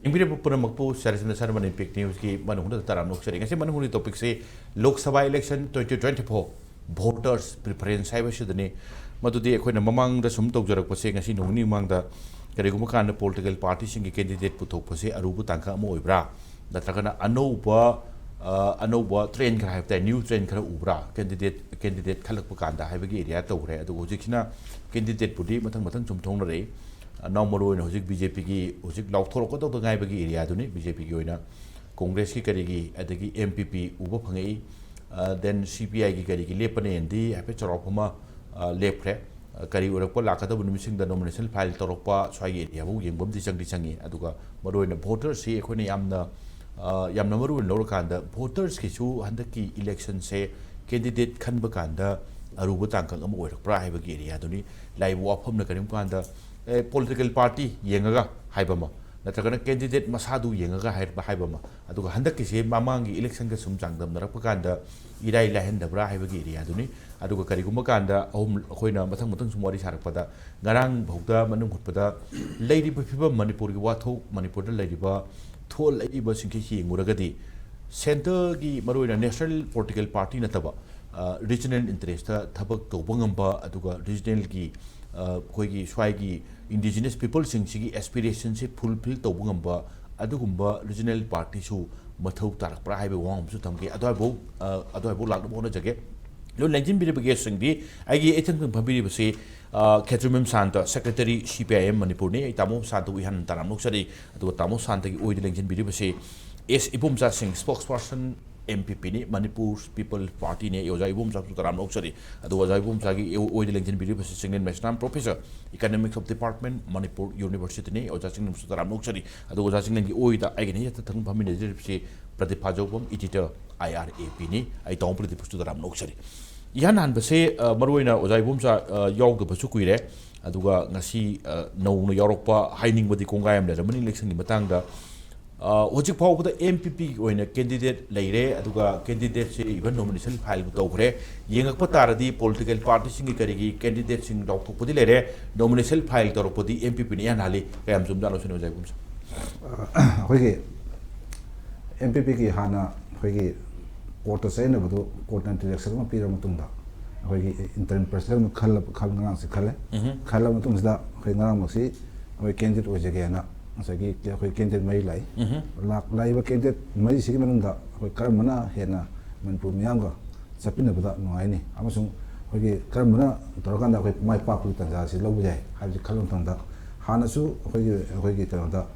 Imperial Puramako, Sharatchandra Sharma Impact News, Manung Taram sharing. I say Manung topic say Lok Sabha election 2024 voters preference Cyber Matudi Equina Mamang the Sumtok Jorapose, as you know, among the Karigumakan political parties in candidate Putopose, Arubu Tanka Moibra, that Takana Anoba train can have the new train Ubra, candidate Kalapukanda, have a area to Red, the Ojikina, candidate Pudi, Matan Tonare. Normally, in Hosik BJP, Hosik Lautor, the guy bagi area, BJP Goina, Congress Karigi, at the MPP, Ubapangi, then CPI Karigi, Lepane and the Apecharopoma, Lepre, Kariurapa, Lakata, missing the nomination file Toropa, Sway, Yabu, Yambum, Disangi, Aduka, Moro in the voters, see Equini Yamna Yamnamaru and Lorokanda, voters Kisu, Handaki election say, candidate Kanbakanda, Arubutanka, Amoy, Private area, Duni, Live Wapum, the Karimkanda. Political party yengaga haibama natragana candidate masadu yengaga haibama aduga handaki se mamangi election ga sum changdam narakpakanda irai lahendabra haibagi area duni aduga kariguma kanda ahum khoina mathang sumwari sarakpada garang bhauda manung khutpada leiriba phiba manipur gi watho manipur da leiriba thol leiriba singki hinguragadi center gi maroina national political party nataba regional interest thabak tobangamba aduga regional gi Koigi Swagi indigenous people sing aspirations fulfill Tobungamba, Adugumba, regional party so Matho Tarak Private Wong Sutamki, Adobo Lakabona Jagget. No legend be the sing the I get it Pabi say Catherine Santa, Secretary CPIM Manipuri, Tamo Santa we had Taramoxari, to Tamo Santa, Oid Legend Bidiba say, is Ibomcha Singh, spokesperson. MPP ni Manipur People Party ne Yoja Ibomcha Singh otherwise Ibomcha gi oil engine video Chinglen Maisnam professor economics of department Manipur University ne Oja Chinglen Maisnam otherwise Chinglen gi oida agni ta thang phamine je Pradip Phanjoubam editor IRAP ni ai tong Pradip Phanjoubam yan han base maroina Oja Ibomcha yog the basu kuire aduga ngasi no yorokpa hiding body kongaim le mani election ni matangda Hojik Pau the MPP or a candidate Laire, Aduga candidate even nomination file with Ogre, Yangapatara, the political parties in Karigi, candidates in Dr. Podilere, nomination file Toropodi, MPP and Ali, Ramsum Dalosino Jagums. MPP Hana, Hogi, Quarter Senado, Quarter election, Piramutunda, Hogi, interim president, Kalangan Sikale, Kalamatunda, Hengamosi, we candidate was again. Sagi candidate may lie. Live candidate may see Manunda, Karamana, Hena, Manipur Mianga, Sapina without no any. Amazon, Karamana, Torganda with my papa with Tanzasi, Lobby, have the Kalantanda, Hanasu, Hogi Tanda,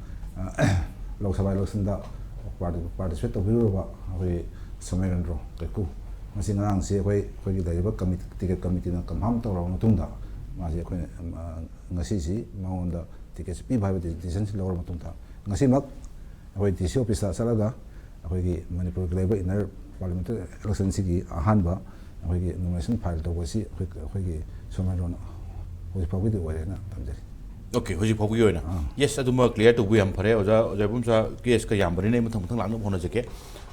Loksaba Loksanda, participate of Europa, Samarandro, the coup. Masinang say away, the committee, ticket committee, and come home to Tunda, Masia Nasisi, Maunda. Tickets be by the essential or Matunta. Nasimak, away the shop is Salaga, away Manipur Labor in their parliamentary election city, a handba, away nomination pile to was it, Somaron, who is probably the way. Okay, who's your yes, I do more clear to William Pare or Jabumsa, Geska Yambarine, Matangan Honazake,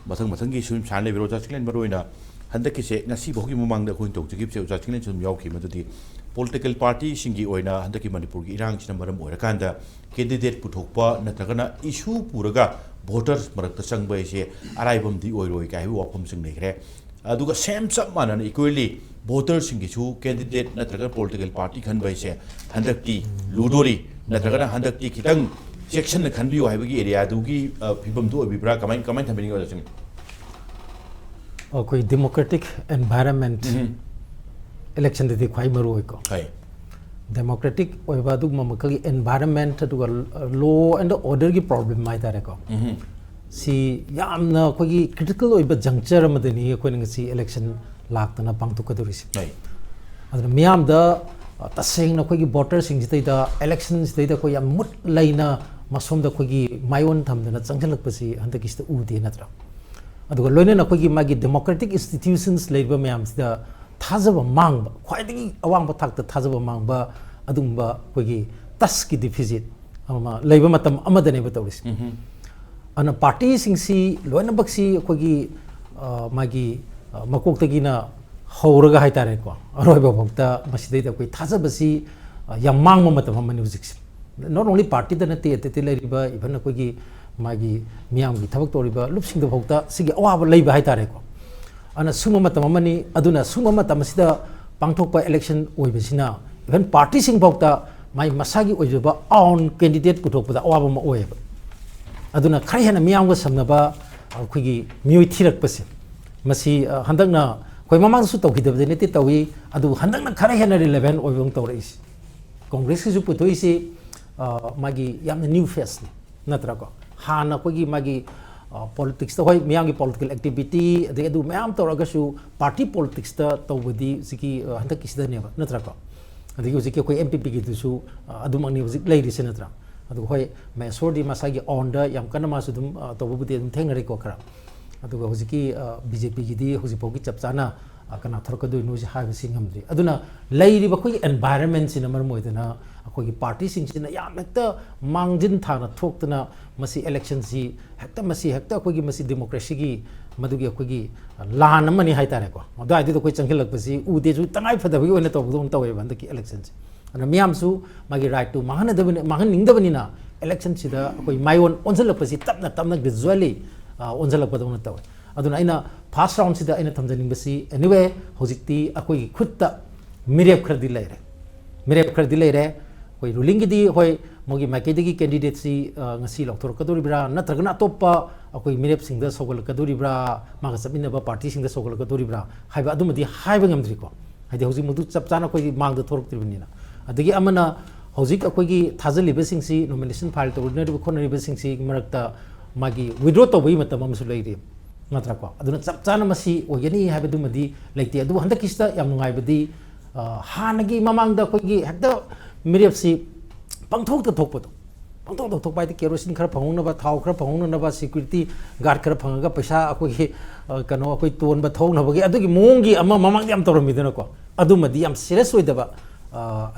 Matangi soon Chanley Rojan Baruina, Handaki, Nasibo among the Hunto to give Judgment to Yoki, Matudi. Political party Shingi Oina, Handaki Manipur, Irang, Nambaram, Orakanda, candidate Putopa, Natagana, issue Puraga, voters, Maratasang by say, Aribum the Oiroika, who opens in Negre. Duga same subman and equally voters in issue, candidate Nataga political party can by say, Handaki, Ludori, Natagana, Handaki, Kitang, section can be Ohabi area, Dugi, Pibum to Bibra, comment happening on the thing. Okay, democratic environment. Election the Quaimaruiko. Democratic environment to law and order problem my dareko. See Yamna critical juncture Madani according to election lacked and a pang to Kaduris. Miam the saying no voters in the elections data Koya Mut Laina Masum the Kogi my own thumb than a Sankalak Pasi and the Kista Udi Natra. Adolona Kogi Magi democratic institutions labor meams the Tazaba Mang, quite a one attack the Tazaba Mangba, Adumba, Quigi, Tuski deficit, labor matam Amadanebatoris. And a party sing see, Luanabaxi, Quigi, Magi, Makotagina, Horaga Haitareko, Arroba, Masida, Tazabasi, Yamang Matam music. Not only party than a theatre, even a Quigi, मागी मियाम की थबक तोरिबा लुपसिंग the Bhauta सिगी अवाब लेबा हाय तारे को अना सुमा मतम money अदुना सुमा मतम सिदा पांगथोकपा इलेक्शन ओइबसिना इवन पार्टी सिंग भौता माई मसागी ओइजबा ऑन कैंडिडेट पुथोकपदा अवाब म ओइबा अदुना खरै हेना मियाम ग समनबा अखोगी मियोइ थिरकपसे मसी हंदकना कोई ममांग सु तौखिदबदे नेति तौई अदु हंदकना खरै हेना रिलेवेंट ओइबंग तौरइस कांग्रेस की जो पुथोइसे मागी यामना न्यू फेस नत्र को हाना कोगी मागी पॉलिटिक्स होय मियाम की पॉलिटिकल एक्टिविटी अदे अदु मैम तौरगसु पार्टी पॉलिटिक्स तौबदी सिकी हंदक किसदनेबा नत्र को अदे हुजिक कोई एमपीपी की दुसु अदु मंगनी हुजिक लेरिसे नत्र अदु होय मैसोरदी मसागी ऑन द याम कना मासु दुम तौबबुदे दुम थेंगरे को खरा अदु हुजिकी बीजेपी की दी हुजिपोगी चपचाना कना थरकदु नुजि हाबसि ngamdri aduna leiriba khoi environment sin amar moidana akhoi party sing sin yam hekta mangjin thana thoktana masi election si hekta akhoi masi democracy gi madugi akhoi gi lan amani haitare ko adai di koi changhilak pasi ude ju tangai phadabi oina tawdon tawe banda ki election si ana miyam su magi right to mahana dabani mahan ningdabani na election si da akhoi maion onjalak pasi tapna gradually onjalak padona tawe aduna ina first round sida ina thamjaning basi anyway hojikti akoi khutta mirep khradi leire koi ruling gi di hoi mogi maike gi candidate si ngasi lokthor kaduri bra natragna topa akoi mirep singda sogol kaduri bra maga sabina ba party singda sogol kaduri bra haiba adumadi haiba ngamdri ko haide hojik mudu chapchana koi mangda thorok tribunina adigi amana hojik akoi gi thajali ba singsi nomination file to ordinary khonari ba singsi marakta magi withdraw to bai matam amsu leire natra ko aduna chapchana masi oyani haibadu madi leite adu handa kista yam nungai badi hanagi mamang da kogi hekta mirep si pangthok ta thokpado pangthok ta thokpai te kerosene khara phangna ba thau khara phangna na ba security guard khara phangaga paisa akoi kano akoi ton ba thok na bagi adugi mongi ama mamang yam torami dena ko adu madi yam serious oidaba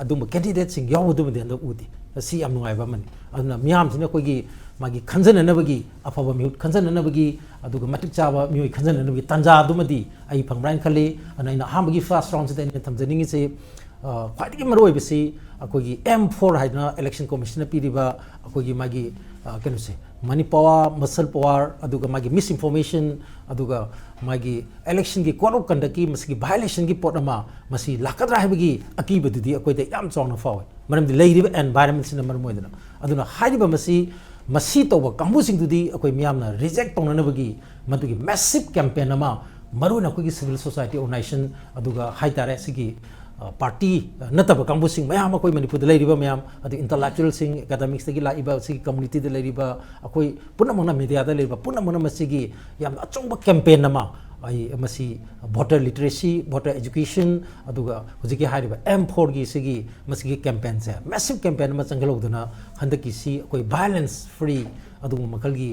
adu candidate sing yaw adu madi anda udi si yam nungai ba mani aduna miyam sina kogi मागी खंजननबगी अफब मिहुत खंजननबगी अदुगा मटिक चाबा मिहुई खंजननबगी तंजा दुमदी आई फंगब्राइन खले अनैना हामगी first round से ने थमजनिंग से ख्वाइदगी मरोय BC अकोगी M4 हाइना election commission पीरिबा अकोगी मागी केनो से money power muscle power अदुगा मागी miss information अदुगा मागी इलेक्शन की कोड ऑफ कंडक्ट की मसगी वायलेशन की पोटमा मसी लाकद्रा हाइबगी अकीबदुदी अकोइदे याम चौना फावे मरमदि लेरिबा एनवायरनमेंट सिन मरमोइदना अदुना हाइबा मसी तौब कांबुसिंगदुदी अखोई मियामना रिजेक्ट तौननबगी मदुगी मैसिव कैंपेन अमा मरुन अखोई सिविल सोसाइटी ऑर्गेनाइजेशन अदुगा हाइतारे सिगी पार्टी नतब कांबुसिंग मयाम अखोई मणिपुर लेरिबा मयाम अदु इंटेलेक्चुअल सिंग एकेडमिक्स तगी लाइबा सिगी कम्युनिटी दे लेरिबा अखोई पुनमना मीडिया दा लेरिबा पुनमना मसिगी याम अचोंबा कैंपेन अमा आई मसी वोटर लिटरेसी वोटर एजुकेशन अदुगा हुजिकी हारिबा M4 की सिगी मसिगी कैंपेन से मैसिव कैंपेन मा चंगलोदना हंदकी सी कोई वायलेंस फ्री अदुगा मकलगी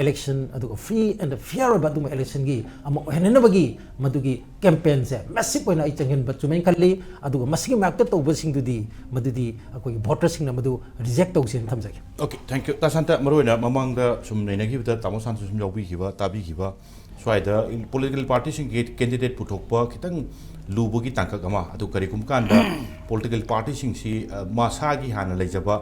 इलेक्शन अदुगा फ्री एंड फेयर अदुगा इलेक्शन की अमा हेननबगी मदुगी कैंपेन से मैसिव ओइना आई चंगन बचुमेन खल्ली अदुगा मसिगी मैक्ट तौबसिंगदुदी मदुदी कोई वोटर सिंगना मदु रिजेक्ट तौसिन थमजगे ओके थैंक यू तासंता मरोइना ममांगदा सुम नैनगिबदा तामोसान सुम यावबिखिबा ताबिखिबा स्वाइदा पॉलिटिकल पार्टी सिंग कैंडिडेट पुथोकपा खितंग लुबगी तांकक अमा अदु करिकुम कांदा पॉलिटिकल पार्टी सिंग सी मासागी हाना लेजबा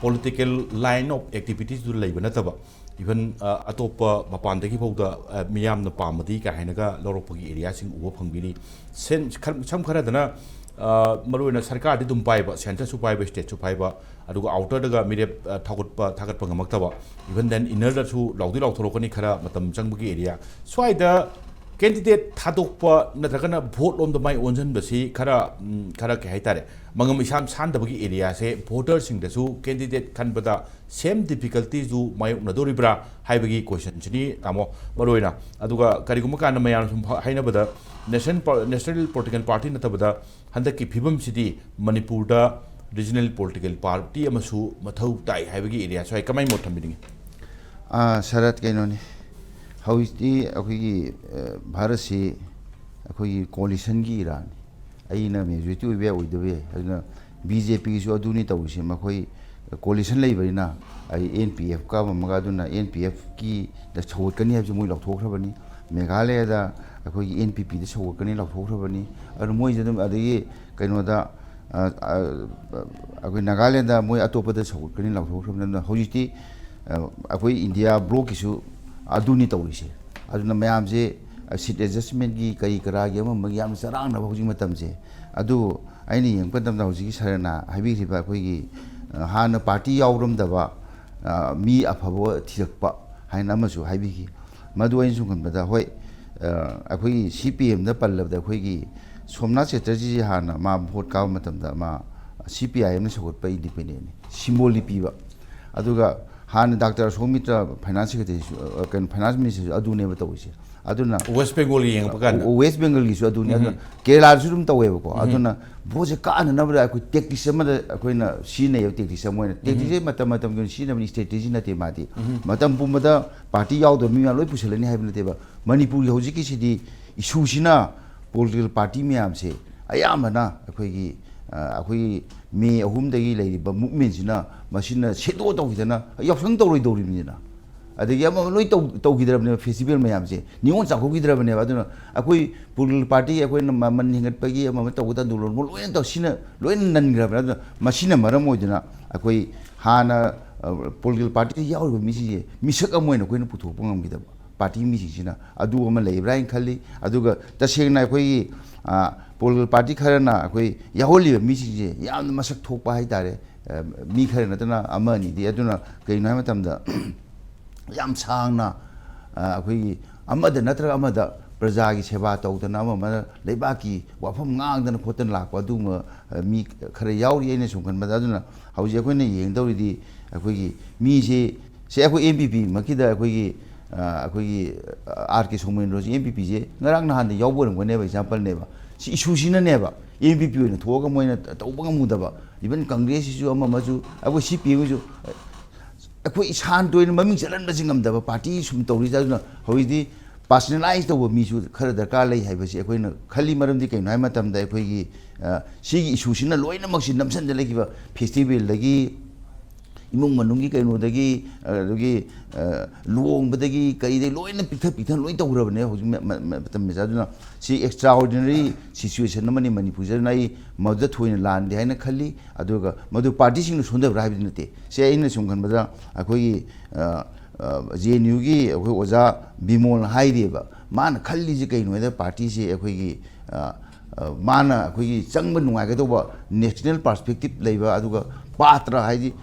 पॉलिटिकल लाइन ऑफ एक्टिविटीज दु लेबा नतबा इवन अतोप मपानदगी फौदा मियामना पामदी का हैनगा लौरपगी एरिया सिंग उबो फंगबिनी सेन सम खरदना मरुना सरकार दि दुम पाइबा सेंटर सु पाइबा स्टेट सु पाइबा अदुगा आउटर दगा Mire थागतपा ngamaktaba even then inner da su laudi lauthorokani khara matam changbagi area swaida candidate thadokpa natragana vote lom da mai onjan basi khara ke haitare mangam isam sandabagi area se voter sing da su candidate khanbada same difficulty ju mayuk nadoribra haibagi question chini tamo maroina aduga kariguma kana mayan sum hainabada national political party natabada handaki phibam sidi manipur da regional political party amasu mathau tai haibagi area so kamai motham biding sharat kainoni hausti akoi bharat si akoi coalition gi iran aina majority we oidabe aduna bjp gi so aduni tawsi makoi coalition leibarina ai npf ka maga aduna npf ki da chhokani habju moi lokthokhrabani meghalaya da akoi npp da chhokani lokthokhrabani adu moi jadum adagi kaino da अगर नागालैंड मोई अतोपद सौकनी लाथोख्रबना हौजिति ꯑꯩꯈꯣꯏ India ꯕ꯭ꯂꯣꯛꯀꯤꯁꯨ ꯑꯗꯨꯅꯤ ꯇꯧꯔꯤꯁꯦ ꯑꯗꯨꯅ ꯃꯌꯥꯝꯁꯦ ꯁꯤꯠ ꯑꯦꯗꯖꯁꯃꯦꯟꯒꯤ ꯀꯔꯤ ꯀꯔꯥꯒꯤ ꯑꯃꯒꯤ ꯌꯥꯝꯅ ꯆꯔꯥꯡꯅꯕ ꯍꯧꯖꯤꯛ ꯃꯇꯝꯁꯦ ꯑꯗꯨ ꯑꯩꯅ ꯌꯦꯡꯕ ꯃꯇꯝꯗ ꯍꯧꯖꯤꯛꯀꯤ ꯁꯔꯅ ꯍꯥꯏꯕꯤꯈꯤꯕ ꯑꯩꯈꯣꯏꯒꯤ ꯍꯥꯟꯅ ꯄꯥꯔꯇꯤ ꯌꯥꯎꯔꯝꯗꯕ ꯃꯤ ꯑꯐꯕ ꯊꯤꯔꯛꯄ ꯍꯥꯏꯅ ꯑꯃꯁꯨ ꯍꯥꯏꯕꯤꯈꯤ ꯃꯗꯨ ꯑꯩꯅ ꯁꯨꯝ ꯈꯟꯕꯗ ꯍꯣꯏ ꯑꯩꯈꯣꯏꯒꯤ CPMꯗ ꯄꯜꯂꯕꯗ ꯑꯩꯈꯣꯏꯒꯤ ꯁꯣꯝꯅꯥꯊ ꯆꯦꯇꯔꯖꯤꯁꯤ ꯍꯥꯟꯅ ꯃꯥ ꯚꯣꯠ ꯀꯥꯕ ꯃꯇꯝꯗ ꯃꯥ CPIMꯅ ꯁꯧꯒꯠꯄ ꯏꯟꯗꯤꯄꯦꯟꯗꯦꯟꯅꯤ ꯁꯤꯝꯕꯣꯜꯗꯤ ꯄꯤꯕ ꯑꯗꯨꯒ ꯍꯥꯟꯅ ꯗꯥꯛꯇꯔ ꯑꯁꯣꯃꯤꯇ꯭ꯔ ꯐꯥꯏꯅꯥꯟꯁ ꯁꯦꯀ꯭ꯔꯦꯇꯔꯤꯁꯨ ꯀꯩꯅꯣ ꯐꯥꯏꯅꯥꯟꯁ ꯃꯤꯅꯤꯁꯇꯔꯁꯨ ꯑꯗꯨꯅꯦꯕ ꯇꯧꯔꯤꯁꯦ ꯑꯗꯨꯅ ꯋꯦꯁ ꯕꯦꯡꯒꯣꯜꯒꯤ ꯌꯦꯡꯉꯛꯄ ꯀꯥꯟꯗ ꯋꯦꯁ ꯕꯦꯡꯒꯜꯒꯤꯁꯨ ꯑꯗꯨꯅꯤ ꯑꯗꯨꯅ ꯀꯦꯔꯂꯥꯗꯁꯨ ꯑꯗꯨꯝ ꯇꯧꯋꯦꯕꯀꯣ ꯑꯗꯨꯅ ꯚꯣꯠꯁꯦ ꯀꯥꯟꯅꯅꯕꯗ ꯑꯩꯈꯣꯏ ꯇꯦꯛꯇꯤꯛꯁ ꯑꯃꯗ ꯑꯩꯈꯣꯏꯅ ꯁꯤꯖꯤꯟꯅꯩꯕ ꯇꯦꯛꯇꯤꯛꯁ ꯑꯃ ꯑꯣꯏꯅ ꯇꯦꯛꯇꯤꯛꯁꯦ ꯃꯇꯝ ꯃꯇꯝꯒꯤ ꯑꯣꯏꯅ ꯁꯤꯖꯤꯟꯅꯕꯅꯤ ꯏꯁꯇ꯭ꯔꯦꯇꯦꯖꯤ ꯅꯠꯇꯦ ꯃꯥꯗꯤ ꯃꯇꯝ ꯄꯨꯝꯕꯗ ꯄꯥꯔꯇꯤ ꯌꯥꯎꯗꯕ ꯃꯤ ꯃꯌꯥꯝ ꯂꯣꯏ ꯄꯨꯁꯜꯂꯅꯤ ꯍꯥꯏꯕ ꯅꯠꯇꯦꯕ ꯃꯅꯤꯄꯨꯔꯒꯤ ꯍꯧꯖꯤꯛꯀꯤꯁꯤꯗꯤ ꯏꯁꯨꯁꯤꯅ ꯄꯣꯂꯤꯇꯤꯀꯦꯜ ꯄꯥꯔꯇꯤ ꯃꯌꯥꯝꯁꯦ ꯑꯌꯥꯝꯕꯅ ꯑꯩꯈꯣꯏꯒꯤ ꯃꯦ 3ꯗꯒꯤ ꯂꯩꯔꯤꯕ ꯃꯨꯚꯃꯦꯟꯁꯤꯅ ꯃꯁꯤꯅ ꯁꯦꯗꯣ ꯇꯧꯈꯤꯗꯅ ꯌꯥꯎꯁꯪ ꯇꯧꯔꯣꯏꯗꯧꯔꯤꯕꯅꯤꯅ ꯑꯗꯒꯤ ꯑꯃ ꯂꯣꯏ ꯇꯧꯈꯤꯗ꯭ꯔꯕꯅꯦꯕ ꯐꯦꯁꯇꯤꯚꯦꯜ ꯃꯌꯥꯝꯁꯦ ꯅꯤꯉꯣꯜ ꯆꯥꯛꯀꯧꯈꯤꯗ꯭ꯔꯕꯅꯦꯕ ꯑꯗꯨꯅ ꯑꯩꯈꯣꯏ ꯄꯣꯂꯤꯇꯤꯀꯦꯜ ꯄꯥꯔꯇꯤ ꯑꯩꯈꯣꯏꯅ ꯃꯃꯜ ꯍꯦꯟꯒꯠꯄꯒꯤ ꯑꯃ ꯇꯧꯒꯗ ꯑꯟꯗꯣꯂꯟ ꯂꯣꯏꯅ ꯇꯧ ꯁꯤꯅ ꯂꯣꯏꯅ ꯅꯟꯈ꯭ꯔꯕꯅꯤ ꯑꯗꯨꯅ ꯃꯁꯤꯅ ꯃꯔꯝ ꯑꯣꯏꯗꯨꯅ ꯑꯩꯈꯣꯏ ꯍꯥꯟꯅ ꯄꯣꯂꯤꯇꯤꯀꯦꯜ ꯄꯥꯔꯇꯤꯗ ꯌꯥꯎꯔꯤꯕ ꯃꯤꯁꯤꯡꯁꯦ ꯃꯤꯁꯛ ꯑꯃ ꯑꯣꯏꯅ ꯑꯩꯈꯣꯏꯅ ꯄꯨꯊꯣꯛꯄ ꯉꯝꯈꯤꯗꯕ ꯄꯥꯔꯇꯤ ꯃꯤꯁꯤꯡꯁꯤꯅ ꯑꯗꯨ ꯑꯃ ꯂꯩꯕ꯭ꯔꯥ ꯍꯥꯏꯅ ꯈꯜꯂꯤ ꯑꯗꯨꯒ ꯇꯁꯦꯡꯅ ꯑꯩꯈꯣꯏꯒꯤ ꯄꯣꯂꯤꯇꯤꯀꯦꯜ ꯄꯥꯔꯇꯤ ꯈꯔꯅ ꯑꯩꯈꯣꯏ ꯌꯥꯎꯍꯜꯂꯤꯕ ꯃꯤꯁꯤꯡꯁꯦ ꯌꯥꯝꯅ ꯃꯁꯛ ꯊꯣꯛꯄ ꯍꯥꯏꯇꯥꯔꯦ ꯃꯤ ꯈꯔ ꯅꯠꯇꯅ ꯑꯃ ꯑꯅꯤꯗꯤ ꯑꯗꯨꯅ ꯀꯩꯅꯣ ꯍꯥꯏꯕ ꯃꯇꯝꯗ ꯌꯥꯝ ꯁꯥꯡꯅ ꯑꯩꯈꯣꯏꯒꯤ ꯑꯃꯗ ꯅꯠꯇ꯭ꯔꯒ ꯑꯃꯗ ꯄ꯭ꯔꯖꯥꯒꯤ ꯁꯦꯕꯥ ꯇꯧꯗꯅ ꯑꯃ ꯂꯩꯕꯥꯛꯀꯤ ꯋꯥꯐꯝ ꯉꯥꯡꯗꯅ ꯈꯣꯠꯇꯅ ꯂꯥꯛꯄ ꯑꯗꯨꯒꯨꯝꯕ ꯃꯤ ꯈꯔ ꯌꯥꯎꯔꯤ ꯑꯩꯅ ꯁꯨꯝ ꯈꯟꯕꯗ ꯑꯗꯨꯅ ꯍꯧꯖꯤꯛ ꯑꯩꯈꯣꯏꯅ ꯌꯦꯡꯗꯧꯔꯤꯗꯤ ꯑꯩꯈꯣꯏꯒꯤ ꯃꯤꯁꯦ ꯑꯩꯈꯣꯏ MPP ꯃꯛꯀꯤꯗ ꯑꯩꯈꯣꯏꯒꯤ RK ꯁꯣꯃꯦꯟꯗ꯭ꯔꯣꯁꯤ MPPꯁꯦ ꯉꯔꯥꯡ ꯅꯍꯥꯟꯗ ꯌꯥꯎꯕ ꯑꯣꯏꯔꯝꯒꯅꯦꯕ ꯑꯦꯛꯖꯥꯝꯄꯜꯅꯦꯕ ꯁꯤ ꯏꯁꯨꯁꯤꯅꯅꯦꯕ MPP ꯑꯣꯏꯅ ꯊꯣꯛꯑꯒ ꯃꯣꯏꯅ ꯇꯧꯕ ꯉꯝꯃꯨꯗꯕ ꯏꯚꯟ ꯀꯪꯒ꯭ꯔꯦꯁꯁꯤꯁꯨ ꯑꯃꯁꯨ ꯑꯩꯈꯣꯏ CPMꯒꯤꯁꯨ ꯑꯩꯈꯣꯏ ꯏꯁꯥꯟ ꯇꯣꯏꯅ ꯃꯃꯤꯡ ꯆꯠꯍꯟꯕꯁꯤ ꯉꯝꯗꯕ ꯄꯥꯔꯇꯤ ꯁꯨꯝ ꯇꯧꯔꯤꯁꯦ ꯑꯗꯨꯅ ꯍꯧꯖꯤꯛꯇꯤ ꯄꯥꯔꯁꯣꯅꯦꯂꯥꯏꯖ ꯇꯧꯕ ꯃꯤꯁꯨ ꯈꯔ ꯗꯔꯀꯥꯔ ꯂꯩ ꯍꯥꯏꯕꯁꯤ ꯑꯩꯈꯣꯏꯅ ꯈꯜꯂꯤ ꯃꯔꯝꯗꯤ ꯀꯩꯅꯣ ꯍꯥꯏꯕ ꯃꯇꯝꯗ ꯑꯩꯈꯣꯏꯒꯤ ꯁꯤꯒꯤ ꯏꯁꯨꯁꯤꯅ ꯂꯣꯏꯅꯃꯛꯁꯤ ꯅꯝꯁꯤꯟꯗ ꯂꯩꯈꯤꯕ ꯐꯦꯁꯇꯤꯚꯦꯜꯗꯒꯤ ꯏꯃꯨꯡ ꯃꯅꯨꯡꯒꯤ ꯀꯩꯅꯣꯗꯒꯤ ꯑꯗꯒꯤ ꯂꯨꯍꯣꯡꯕꯗꯒꯤ ꯀꯩꯗꯒꯤ ꯂꯣꯏꯅ ꯄꯤꯛꯊ ꯂꯣꯏ ꯇꯧꯈ꯭ꯔꯕꯅꯦ ꯍꯧꯖꯤꯛ ꯃꯇꯝꯁꯤꯗ ꯑꯗꯨꯅ ꯁꯤ ꯑꯦꯛꯁꯇ꯭ꯔꯥ ꯑꯣꯔꯗꯤꯅꯔꯤ ꯁꯤꯆꯨꯋꯦꯁꯟ ꯑꯃꯅꯤ ꯃꯅꯤꯄꯨꯔꯁꯤꯗ ꯑꯗꯨꯅ ꯑꯩ ꯃꯗꯨꯗ ꯊꯣꯏꯅ ꯂꯥꯟꯗꯦ ꯍꯥꯏꯅ ꯈꯜꯂꯤ ꯑꯗꯨꯒ ꯃꯗꯨ ꯄꯥꯔꯇꯤꯁꯤꯡꯅ ꯁꯣꯟꯊꯕ꯭ꯔꯥ ꯍꯥꯏꯕꯗꯤ ꯅꯠꯇꯦ ꯁꯤ ꯑꯩꯅ ꯁꯨꯝ ꯈꯟꯕꯗ ꯑꯩꯈꯣꯏꯒꯤ JNUꯒꯤ ꯑꯩꯈꯣꯏ ꯑꯣꯖꯥ ꯕꯤꯃꯣꯜꯅ ꯍꯥꯏꯔꯤꯑꯕ ꯃꯥꯅ ꯈꯜꯂꯤꯁꯤ ꯀꯩꯅꯣ ꯍꯥꯏꯕꯗ ꯄꯥꯔꯇꯤꯁꯤ ꯑꯩꯈꯣꯏꯒꯤ ꯃꯥꯅ ꯑꯩꯈꯣꯏꯒꯤ ꯆꯪꯕ ꯅꯨꯡꯉꯥꯏꯒꯗꯧꯕ ꯅꯦꯁꯅꯦꯜ ꯄꯥꯔꯁꯄꯦꯛꯇꯤꯞ ꯂꯩꯕ ꯑꯗꯨꯒ ꯄꯥꯇ꯭ꯔ ꯍꯥꯏꯗꯤ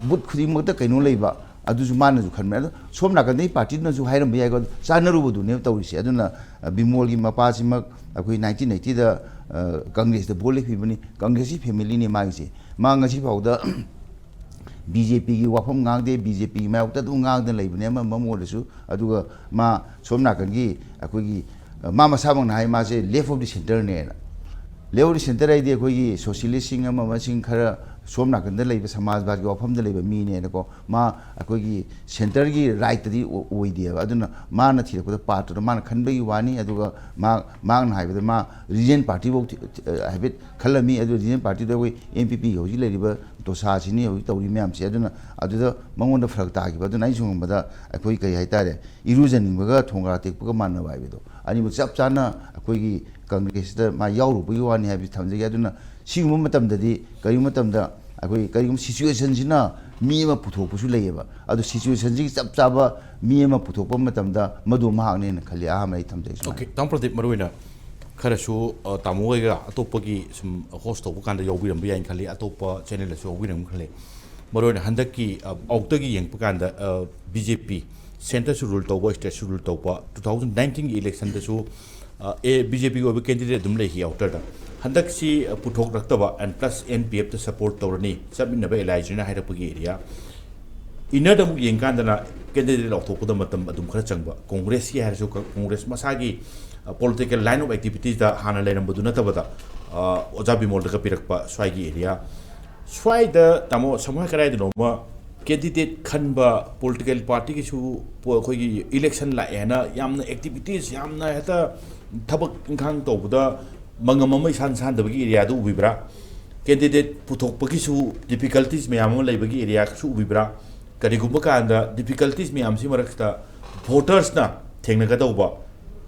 ꯕꯨꯠ ꯈꯨꯗꯤꯡꯃꯛꯇ ꯀꯩꯅꯣ ꯂꯩꯕ ꯑꯗꯨꯁꯨ ꯃꯥꯅꯁꯨ ꯈꯟꯕꯅꯦ ꯑꯗꯣ ꯁꯣꯝ ꯅꯥꯀꯟꯗꯒꯤ ꯄꯥꯔꯇꯤꯅꯁꯨ ꯍꯥꯏꯔꯝꯕ ꯌꯥꯏꯀꯣ ꯆꯥꯟꯅꯔꯨꯕꯗꯨꯅꯦꯕ ꯇꯧꯔꯤꯁꯦ ꯑꯗꯨꯅ ꯕꯤꯃꯣꯜꯒꯤ ꯃꯄꯥꯁꯤꯃꯛ ꯑꯩꯈꯣꯏ 1980ꯗ ꯀꯪꯒ꯭ꯔꯦꯁꯇ ꯚꯣꯠ ꯂꯦꯞꯈꯤꯕꯅꯤ ꯀꯪꯒ꯭ꯔꯦꯁꯀꯤ ꯐꯦꯃꯤꯂꯤꯅꯤ ꯃꯥꯒꯤꯁꯦ ꯃꯥ ꯉꯁꯤ ꯐꯥꯎꯗ BJPꯒꯤ ꯋꯥꯐꯝ ꯉꯥꯡꯗꯦ BJPꯒꯤ ꯃꯥꯌꯣꯛꯇ ꯑꯗꯨꯝ ꯉꯥꯡꯗꯅ ꯂꯩꯕꯅꯦ ꯑꯃ ꯑꯣꯏꯔꯁꯨ ꯑꯗꯨꯒ ꯃꯥ ꯁꯣꯝ ꯅꯥꯀꯟꯒꯤ ꯑꯩꯈꯣꯏꯒꯤ ꯃꯥ ꯃꯁꯥꯃꯛꯅ ꯍꯥꯏ ꯃꯥꯁꯦ ꯂꯦꯐ ꯑꯣꯐ ꯗꯤ ꯁꯦꯟꯇꯔꯅꯦꯅ ꯂꯦꯐ ꯑꯣꯐ ꯗꯤ ꯁꯦꯟꯇꯔ ꯍꯥꯏꯗꯤ ꯑꯩꯈꯣꯏꯒꯤ ꯁꯣꯁꯤꯌꯦꯂꯤꯁꯁꯤꯡ ꯑꯃꯁꯤꯡ ꯈꯔ ꯁꯣꯝ ꯅꯥꯀꯟꯗ ꯂꯩꯕ ꯁꯃꯥꯖꯕꯥꯗꯒꯤ ꯋꯥꯐꯝꯗ ꯂꯩꯕ ꯃꯤꯅꯦꯅꯀꯣ ꯃꯥ ꯑꯩꯈꯣꯏꯒꯤ ꯁꯦꯟꯇꯔꯒꯤ ꯔꯥꯏꯠꯇꯗꯤ ꯑꯣꯏꯗꯦꯕ ꯑꯗꯨꯅ ꯃꯥꯅ ꯊꯤꯔꯛꯄꯗ ꯄꯥꯠꯇꯨꯗ ꯃꯥꯅ ꯈꯟꯕꯒꯤ ꯋꯥꯅꯤ ꯑꯗꯨꯒ ꯃꯥꯅ ꯍꯥꯏꯕꯗ ꯃꯥ ꯔꯤꯖꯟ ꯄꯥꯔꯇꯤꯐꯥꯎ ꯍꯥꯏꯐꯦꯠ ꯈꯜꯂꯝꯃꯤ ꯑꯗꯨ ꯔꯤꯖꯟ ꯄꯥꯔꯇꯤꯗ ꯑꯩꯈꯣই MPP ꯍꯧꯖꯤक ꯂꯩꯔꯤꯕ ꯗꯣꯁꯥꯁꯤꯅꯤ ꯍꯧꯖꯤक ꯇꯧꯔꯤ ꯃꯌꯥꯝꯁꯦ ꯑꯗꯨꯅ ꯑꯗꯨꯗ ꯃꯉꯣꯟꯗ ꯐꯔꯛ ꯇꯥꯈꯤꯕ ꯑꯗꯨꯅ ꯑꯩ ꯁꯨꯝꯕꯗ ꯑꯩꯈꯣꯏ ꯀꯩ ꯍꯥꯏꯇꯥꯔꯦ ꯏꯔꯨꯖꯅꯤꯡꯕꯒ ꯊꯣꯡꯒ꯭ꯔꯥ ꯇꯦꯛꯄꯒ ꯃꯥꯟꯅꯕ ꯍꯥꯏꯕꯗꯣ ꯑꯅꯤꯃꯛ ꯆꯞ ꯆꯥꯅ ꯑꯩꯈꯣꯏꯒꯤ ꯀꯪꯒ꯭ꯔꯦꯁꯇ ꯃꯥ ꯌꯥꯎꯔꯨꯕꯒꯤ ꯋꯥꯅꯤ ꯍꯥꯏꯕꯁꯤ ꯊꯝꯖꯒꯦ ꯑꯗꯨꯅ ꯁꯤꯒꯨꯝꯕ ꯃꯇꯝꯗꯗꯤ ꯀꯔꯤꯒꯨꯝꯕ ꯃꯇꯝꯗ ꯑꯩꯈꯣꯏ ꯀꯔꯤꯒꯨꯝꯕ ꯁꯤꯆꯨꯋꯦꯁꯟꯁꯤꯅ ꯃꯤ ꯑꯃ ꯄꯨꯊꯣꯛꯄꯁꯨ ꯂꯩꯌꯦꯕ ꯑꯗꯨ ꯁꯤꯆꯨꯋꯦꯁꯟꯁꯤꯒꯤ ꯆꯞ ꯆꯥꯕ ꯃꯤ ꯑꯃ ꯄꯨꯊꯣꯛꯄ ꯃꯇꯝꯗ ꯃꯗꯨ ꯃꯍꯥꯛꯅꯦꯅ ꯈꯜꯂꯤ ꯑꯍꯥꯟꯕ ꯑꯩ ꯊꯝꯖꯒꯦ ओके ताम प्रदीप मरुइना खरसु तामो होइगा अतोपगी सुम होस्ट तौब कांदा यौबिरम याइन खली अतोप चैनल सु यौबिरम खले मरुइना हंदकी औतगी यंगप कांदा बीजेपी सेंटर सु रूल तौब स्टेट सु रूल तौब 2019 की इलेक्शन दसु बीजेपी को कैंडिडेट दुम लेहि आउटर हंदकसी पुथोक रक्तबा एंड प्लस NPF तो सपोर्ट तौरनी सबमिनबे एलाइजना हाइरपगी एरिया इनर दम यंकांदना कैंडिडेट लौथोकदा मतम अदुम खरा चंगबा कांग्रेस की हारसु Congress मसागी political line of activities da hana leirambadu natabada oja bimol da pirakpa swagi area swai da tamo samha karai da noma candidate khanba political party ki su khoi gi election la ena yamna activities yamna heta thabak inkhang tawda mangam mai san san da gi area du ubibra candidate puthok pa ki su difficulties me am lai bagi area su ubibra kari gumba ka anda difficulties me am si marakta voters na thengna ga tawba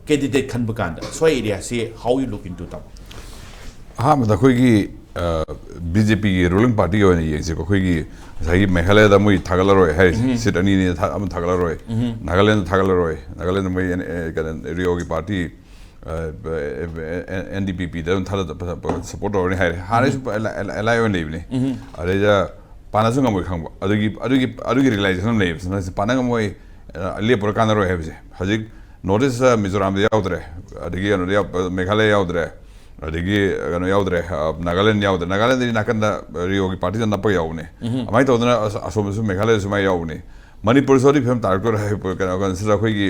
candidate khan bakanda so area say how you look into them ha ma da khoi gi BJP की ruling party होने ये जिसको कोई की सही मेघालय दा मुई थागला रोए है सिट अनी ने हम थागला रोए नागालैंड थागला रोए नागालैंड में ये रियो की पार्टी NDPP दा थाला सपोर्ट होने है हारे एलाय होने इवने अरे जा पानासुंग मोई खांग अदुगी रियलाइजेशन नहीं पानांग मोई ले पुरकान रोए है बिसे हजिक नोटिस मिजोरम दे याउद्रे अदुगी अनु मेघालय याउद्रे अदगी कनो याउद्रे नागालैंड याउद्रे नागालैंड दी नाकंदा रियो की पार्टी नप्प याउने अमाई तोदना असोमसु मेघालय सुमाई याउने मणिपुर सोदी फिल्म तारको है कनो कनसिडर खोगी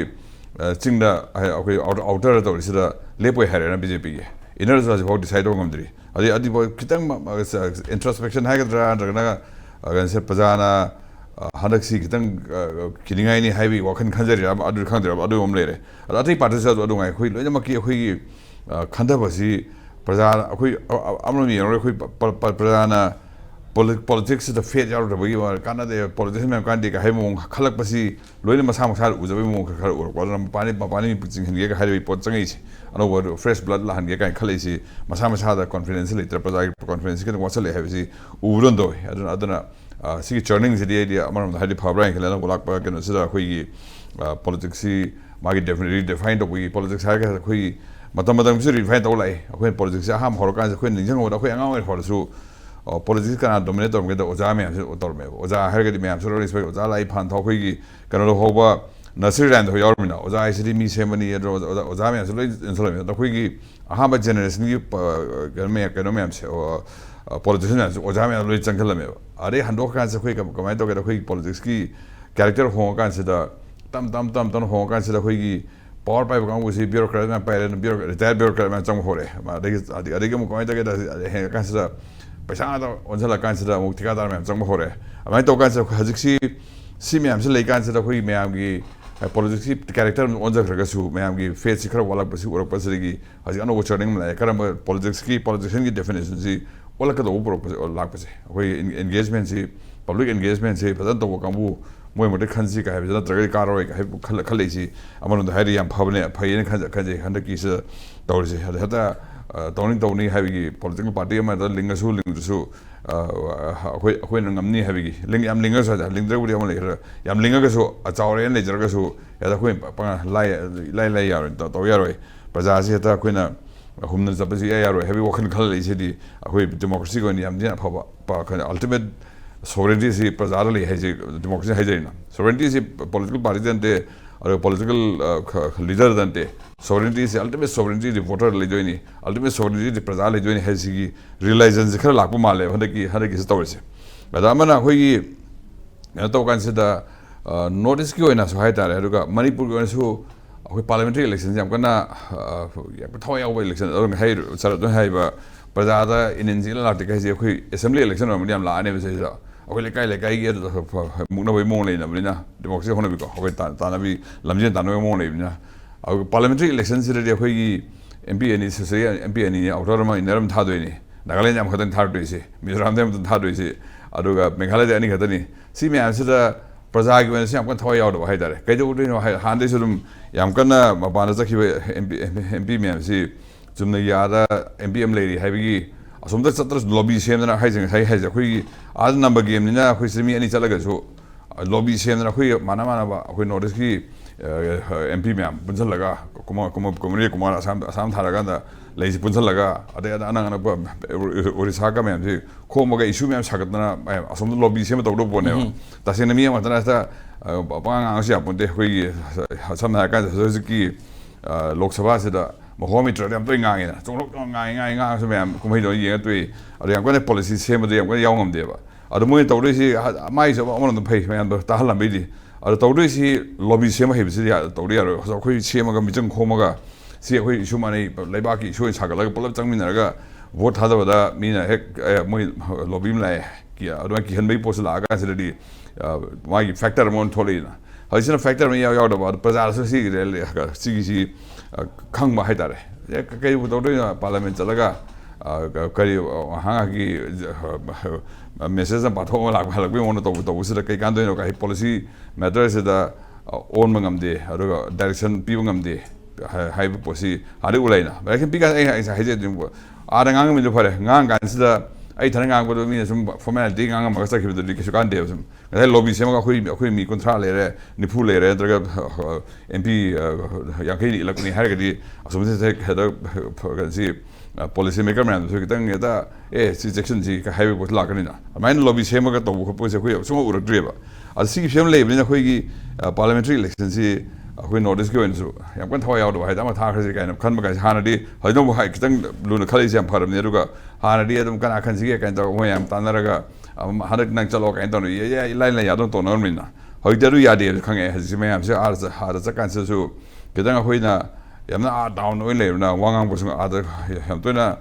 चिंगदा अखोई आउटर तौरिसिदा लेपोय हरेना बीजेपी के इनर जो बहुत डिसाइड होगमद्री अदि खितंग इंट्रोस्पेक्शन हागद्रा नगना कनसे पजाना हनक्सी खितंग किनिंगाइनी हाइबी वखन खंजरी अदु खंजर अदु ओम लेरे अति पार्टी से अदु ngai khoi loina maki khoi khanda basi praja khoi amno ni ro khoi praja na politics the faith yaur da bagi war kana de politics me kan de ka haimong khalak basi loina masa masa ujabe mo khar ur ko na pani jing hin ge ka hairi pot changai chi ano war fresh blood la han ge kai khalai si masa masa da confidence le tra praja confidence ke wasale ha basi uron do aduna सी चर्निंग से दिया अमर में Heidi फाब्राइन के लेना बुलाक पर के न सिदा कोई पॉलिटिक्स सी मागी डेफिनेटली डिफाइन तो कोई पॉलिटिक्स है के कोई मतलब से डिफाइन तो लाई कोई पॉलिटिक्स हम हरकान से कोई निजंग होता कोई अंगाव है फॉरसु पॉलिटिक्स का डोमिनेट तो के ओजा में से उतर में ओजा हर के में से रिस्पेक्ट ओजा लाई फान था कोई की कनो होबा नर्सरी लैंड हो यार मिना ओजा ऐसे मी से मनी ओजा में से इंसोल में तो कोई की अहाम जनरेशन की में से politicians ओजा में लोई चंगल में अरे हंडो कान से कोई कमाई तो के कोई पॉलिटिक्स की कैरेक्टर हो कान से दा तम हो कान से कोई की पावर पाइप कांगो से ब्यूरोक्रेट में पाइले रिटायर्ड ब्यूरोक्रेट में चंग होरे अरे के कमाई तो के कान से पैसा तो ओनसला कान से मु ठेकेदार में चंग होरे अमाई तो कान से हजिक्सी सी में हमसे लेकान से कोई मैम की पॉलिटिक्स की कैरेक्टर ओनजक रगसु मैम की फेस से खरा वाला बसी और पसरी की हजि अनो चर्निंग में करम पॉलिटिक्स की पॉलिटिशियन की डेफिनेशन सी ओला का तो ऊपर लाख पे कोई एंगेजमेंट से पब्लिक एंगेजमेंट से पता तो वो कामू मोय मोटे खनसी का है जना तरगै कारोय का है खलै सी अमन हाइरी याम फबने फैने खजे हंद की से तौर से हता तौनी हाइबी पॉलिटिकल पार्टी में लिंगसु लिंगसु अखोय नंगमनी हाइबी लिंग याम लिंगसु लिंगद्रबुदि अमन लेखर याम लिंगसु अचावरे लेजरगसु यादा कोई लाई यार तो यारोय प्रजा से हता कोइना हुमन जबसी यारो हेवी वखन खल लेसिदी अखोय डेमोक्रेसी को नियम दिन फबा अल्टीमेट सोवरेनिटी से प्रजार ले है डेमोक्रेसी है जैना सोवरेनिटी से पॉलिटिकल पार्टी दंते और पॉलिटिकल लीडर दंते सोवरेनिटी से अल्टीमेट सोवरेनिटी दि वोटर ले जोइनी अल्टीमेट सोवरेनिटी दि प्रजार ले जोइनी है सिगी रियलाइजेशन से खर लाकु माले हदकी से तौर से बदामन अखोय तो कान से दा नोटिस की होइना सो हाय तारे अरुगा मणिपुर को सो अखोय पार्लियामेंट्री इलेक्शन जाम कना थवा याव इलेक्शन अरंग हाय सरद हायबा प्रजादा इनजी लाटे kai अखोय असेंबली इलेक्शन में याम लाने बे से अखोय लेकाई के मुना बे मोंग लेना बलिना डेमोक्रेसी होना बिको अखोय ताना भी लमजे ताना मोंग लेना अखोय पार्लियामेंट्री इलेक्शन से अखोय एमपी एनी से एमपी एनी आउटर में इनरम था दोइनी नागालैंड याम खतन था दोइसे मिजोरम देम था दोइसे अदुगा मेघालय एनी खतनी सी में आंसर प्रजा की वजह से हमको थवा याव दो हाय तारे कई जो हां दे सुदम याम कना मपान जखिबे एमपी में से जुमने यादा एमपीएम लेरी हाइबी असोमदा सत्र लॉबी सेमना हाइजंग हाइ अखोय आज नंबर गेम निना अखोय सिमी अनि चलगसु लॉबी सेमना अखोय माना बा अखोय नॉर्थ की एमपी में पुंजल लगा कुमार असम थारगा लेजी पुंजल लगा अदे अनंग ओडिशा का में से खोमगा इशू में सागतना असोम लॉबी सेम तौदो बोने तसेन मी मतना पांग आसी अपुंते अखोय समना का की लोकसभा से महोमित्र हम तो गांगे ना चोंलोक गांगे से मैम कुमई दो ये तो अरे हम को पॉलिसी सेम दे हम को याव ngam देबा अरे मोय तौदो सी माइ सब अमन फै मैम ताहलम बेदी अरे तौदो सी लॉबी सेम हेबसी तौदो यारो अखोय सेमगा मिजंग खोमगा सी अखोय इशू माने लेबा की इशू सागलगा पुलब चंगमिनरगा वोट थादबदा मीना हेक मोय लॉबी में लाए कि अदमा की हनबई पोस्ट लागा सिदि माइ फैक्टर मोन थोलेना हजिना फैक्टर में याव दबा प्रजा सी सी खंग है तारे कई तौदो पार्लियामेंट चलगा कई हाँ की मेसेज पाथो लाभ ओन तौर कई कान कई पॉलिसी मैटर से ओन गमदे डायरेक्शन पीब गमदे पोसी उलैना लेकिन पीका आद गांग फरे गांग ai thana ngang ko mi sum formality ngang ma sa khibdu di kisukan de sum ngai lobby sema ga khoi mi kontra le re ni phu le re draga MP yakai lakni har ga di asum se heda ga si policy maker man so kitang eta si section ji ka highway ko la kan na main lobby sema ga to ko po se khoi sum ur driba al si shem le ni khoi gi parliamentary election si khoi notice ko en so yam kan thwa yaw do hai da ma tha khri ga na khan ma ga hana di hai no hai kitang lu na khali jam pharam ne ruga hana di adum kan akhan si ga kan to mo yam tanaraga hanak nang chalo ka ento ye lai lai ya don to no min na hoi daru ya de khang e si me yam se ar sa har sa kan se su kitang khoi na yamna a down oi le na wangang bu sung a da yam to na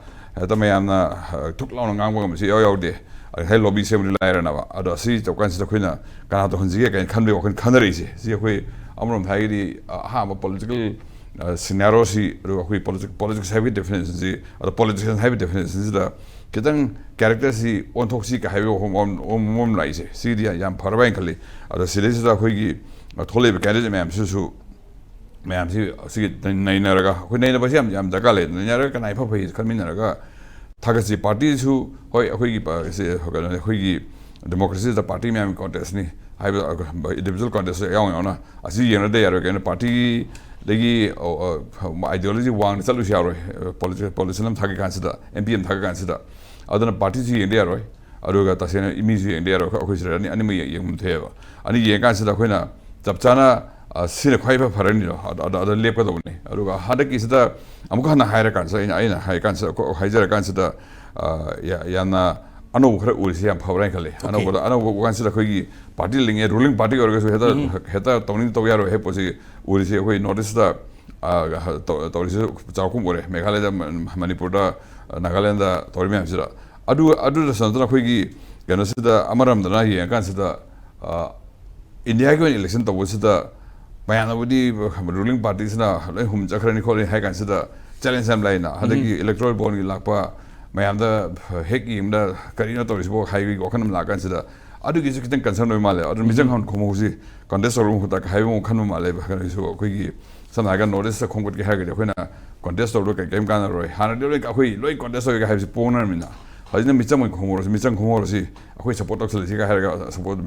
ta me yam na thuk law na ngang bu si yaw de hai lobby se mu lai ra na ba ado si to kan si khoi na kan to khon ji ga kan be kan khan ri si khoi amrom thai di ha ma political scenario si ro khoi politics heavy differences si ado politics heavy differences da kitang character si on thok si ka hai om lai si dia yam pharbai khali ado si le da khoi gi thole be candidate ma'am su ma'am si nai na raga khoi nai na ba yam da ka le na ra ka nai pha phai khamin na raga thagasi party su hoi khoi gi pa se khoi gi democracy is the party ma'am contest ni hai individual contest yaw na asi yeng de yaro ke party legi ideology wang chalu yaro political thagi kan sida MPM thagi kan sida adana party ji yeng de yaro aruga tasena image yeng de yaro khoi sira ni ani mai yeng mun theba ani yeng kan sida khoina chapchana sine khoi ba pharani no ada lep ka do ni aruga hada ki sida amuka na haira kan sa ina hai kan sa haijara kan sida yana ano khara ulsi am phawrai khale ano kan sida khoi gi party linge ruling party orga so heta tawning to yaro he posi ulsi khoi notice da tawrisi chawkum ore meghalaya da Manipur da Nagaland da tawrimi am sida adu da santana khoi gi gana sida amaram da na ye kan sida India ko election to sida mayana budi ruling parties na hum chakhrani kholi hai kan sida challenge am lai na hadagi electoral bond gi lakpa mayam da hek im da karina to risbo highway ko khanam la kan sida adu gi kitan concern no male adu mijang han khomo si contest ro hu ta highway mo khanam male ba kan so ko gi sana ga notice sa khongkut gi ha ga khoina contest ro ka game kan ro hana de ka khoi loi contest ga ha si pona mina hajina mijang mo khomo ro mijang khomo ro si khoi support ok sele si ga ha ga support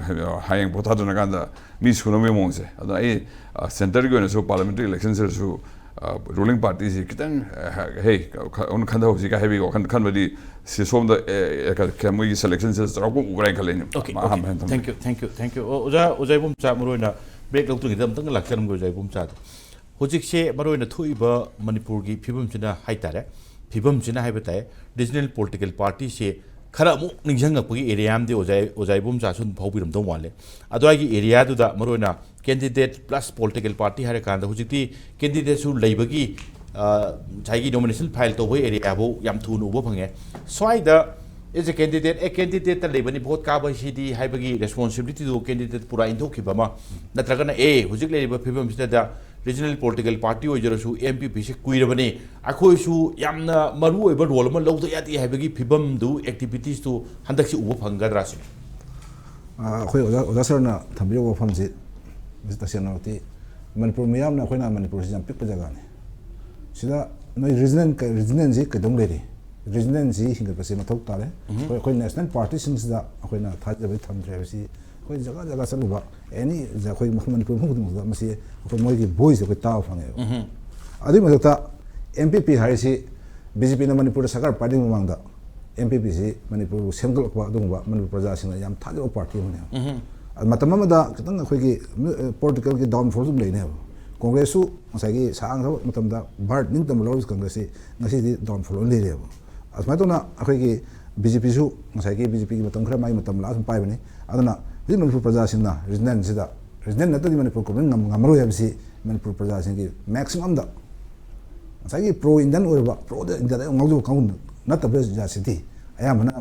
hayang pota do na kan da mi suno me mo se adu ai center go ne so parliamentary elections so ruling parties kitang hey on khanda hosi ka heavy kan badi si som da ka mo selection se ra ko urai khalen okay thank you oja Ibomcha maroina break lok tu gidam tang lakchan go Ibomcha hojik se maroina thuiba Manipur gi phibam china haitare phibam china haibatai regional political party se khara mu ningjang apagi area am de oja Ibomcha sun phaubiram dong wale adoi gi area du da maroina candidate plus political party hare kan da hujikti candidate su leibagi chaigi nomination file to hoi area bo yam thu nu bo phange swai da is a candidate ta leibani vote ka ba cd haibagi responsibility do candidate pura indok ki bama natragana hujik leiba phibam sida da regional political party ojara su MPP se kuirabani akhoi su yamna maru oiba role ma lawda yati haibagi phibam du activities to handak si ubo phangadra se khoi oja sarna thambiyo wo phamji Visitasionality Manipur miyam na khoi na Manipur si jam pik jaga ne sida noi regional ji ka dong le regional ji hinga ka se mathok ta le khoi national party sing sida khoi na tha jabe tham dre si khoi jaga salu ba any ja khoi Manipur mu dum da masi khoi moi gi voice ko ta phange adi ma ta MPP hari si BJP na Manipur sakar party mu mangda MPP si Manipur sengal ko dum ba Manipur praja sing yam tha jo party mu ne matamama da kitang khoi political ki downfall zum leine congress su masai gi sang tho matam da bart ning tam lawis congress ngasi di downfall le re asma to na khoi gi BJP su masai gi BJP ki matam khra mai matam la sum pai bani adana di Manipur praja sin na regional sida regional na to di Manipur ko ngamro ya bisi Manipur praja sin ki maximum da masai gi pro indian or ba pro da india da ngau kaun na ta bes ja city aya mana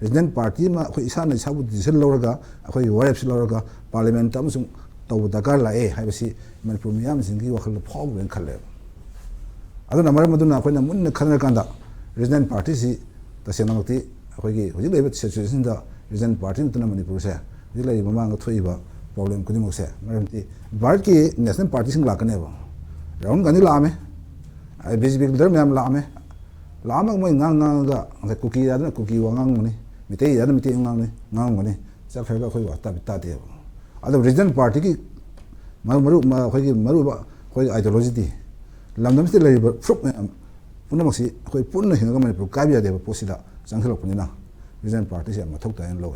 regional party ma khoi isa na sabu decision loraga khoi warep si loraga parliament tam sung taw dakar la haibasi Manipur miyam singi wakhal phog ben khalle aduna mar maduna khoi na mun khana kanda regional party si tasenamati khoi gi hoji lebe situation da regional party tuna Manipur se hoji lebe mamang thoiba problem kuni mok se maramti bharat ki national party sing lakane ba raun gani lame BJP dar miyam lame lama mo ngang ga kuki aduna kuki wangang ni 미대 야는 미대 ngang 거니 자 회가 거의 왔다 갔다 돼요 아도 리전 파티기 마루 거기 마루 거기 아이디올로지디 람담스 레이버 프로 पुनमसी कोई पुनः हिंगा मैंने programme याद है पोसिदा संख्या लोग पुनिना region party से हम थोक तायन लोग